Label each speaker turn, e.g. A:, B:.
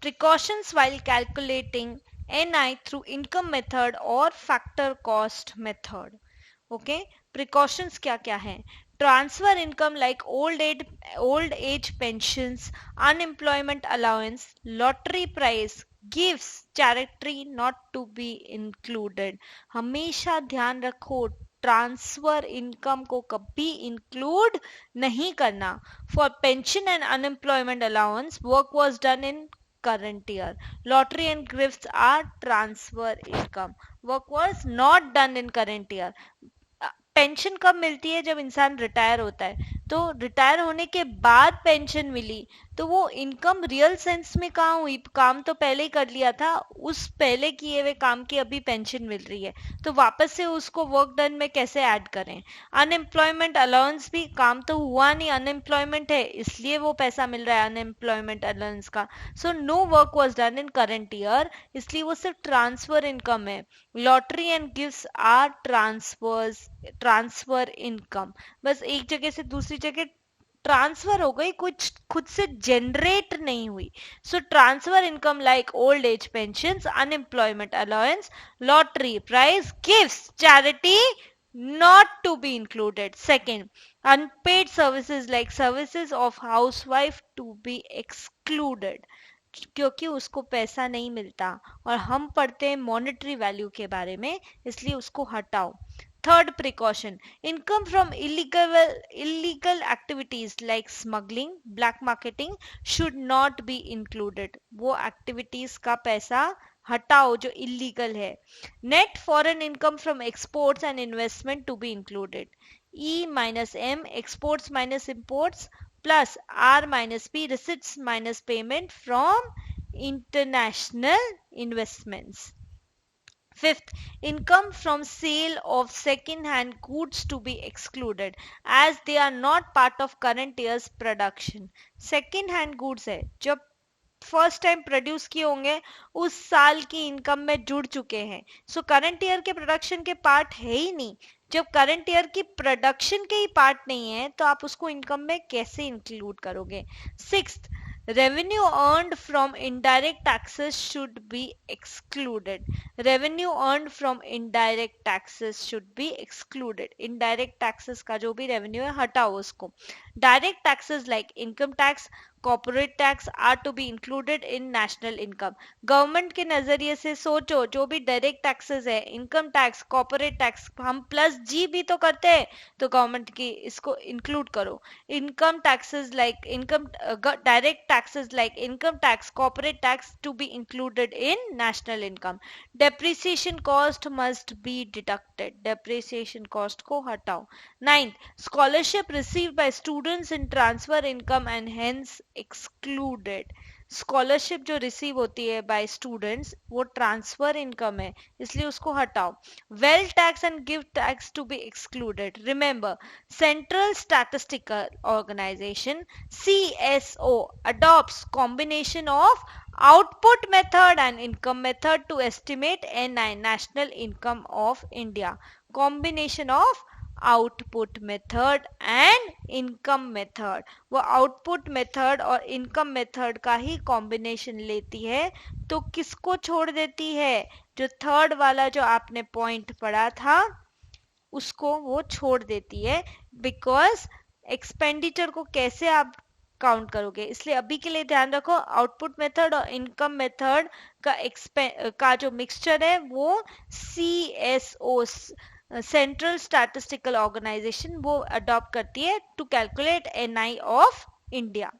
A: Precautions while calculating NI through income method or factor cost method. Okay, precautions क्या क्या है? Transfer income like old age pensions, unemployment allowance, lottery price, gifts, charity not to be included. हमेशा ध्यान रखो, transfer income को कभी include नहीं करना. For pension and unemployment allowance work was done in current year. Lottery and gifts are transfer income. Work was not done in current year. Pension कब मिलती है? जब इंसान रिटायर होता है. तो रिटायर होने के बाद पेंशन मिली, तो वो इनकम रियल सेंस में कहाँ हुई? काम तो पहले ही कर लिया था, उस पहले किए हुए काम की अभी पेंशन मिल रही है, तो वापस से उसको वर्क डन में कैसे ऐड करें? अनएम्प्लॉयमेंट अलाउंस भी काम तो हुआ नहीं, अनएम्प्लॉयमेंट है इसलिए वो पैसा मिल रहा है अनएम्प्लॉयमेंट अलाउंस का. So no work was done in current year, इसलिए वो सिर्फ ट्रांसफर इनकम है. Lottery and gifts are transfer income. बस एक जगह से दूसरी जगह ट्रांसफर हो गई, कुछ खुद से जनरेट नहीं हुई. So transfer income like old age pension, unemployment allowance, lottery prize, gifts, charity not to be included. Second, unpaid services like services of housewife to be excluded, क्योंकि उसको पैसा नहीं मिलता और हम पढ़ते हैं मॉनेटरी वैल्यू के बारे में, इसलिए उसको हटाओ. Third precaution, income from illegal activities like smuggling, black marketing should not be included. वो एक्टिविटीज का पैसा हटाओ जो इलीगल है. Net foreign income from exports and investment to be included. E minus M, exports minus imports, plus R minus P, receipts minus payment from international investments. Fifth, income from sale of second-hand goods to be excluded as they are not part of current year's production. Second-hand goods है, जब first time produce किए होंगे उस साल की income में जुड़ चुके हैं. सो करंट ईयर के प्रोडक्शन के पार्ट है ही नहीं. जब करंट ईयर की प्रोडक्शन के ही पार्ट नहीं है तो आप उसको इनकम में कैसे इंक्लूड करोगे? Sixth, revenue earned from indirect taxes should be excluded. Revenue earned from indirect taxes should be excluded. Indirect taxes का जो भी revenue है हटाओ उसको. Direct taxes like income tax, corporate tax are to be included in national income. Government के नजरिए से सोचो, जो भी डायरेक्ट टैक्सेस है, इनकम टैक्स, कॉर्पोरेट टैक्स, हम प्लस जी भी तो करते हैं, तो गवर्नमेंट की इसको इंक्लूड करो. Income taxes like income direct taxes like income tax, corporate tax to be included in national income. Depreciation cost must be deducted. Depreciation cost को हटाओ. Ninth, scholarship received by students in transfer income and hence excluded. Scholarship जो receive होती है by students वो transfer income है, इसलिए उसको हटाओ. Wealth tax and gift tax to be excluded. Remember, central statistical organisation CSO adopts combination of output method and income method to estimate NI, national income of India. Combination of output method and income method. वो output method और income method का ही combination लेती है, तो किसको छोड़ देती है? जो थर्ड वाला जो आपने पॉइंट पढ़ा था उसको वो छोड़ देती है. बिकॉज एक्सपेंडिचर को कैसे आप काउंट करोगे, इसलिए अभी के लिए ध्यान रखो आउटपुट मेथड और इनकम मेथड का जो मिक्सचर है वो CSO, सेंट्रल स्टैटिस्टिकल ऑर्गेनाइजेशन, वो अडॉप्ट करती है to calculate NI of India.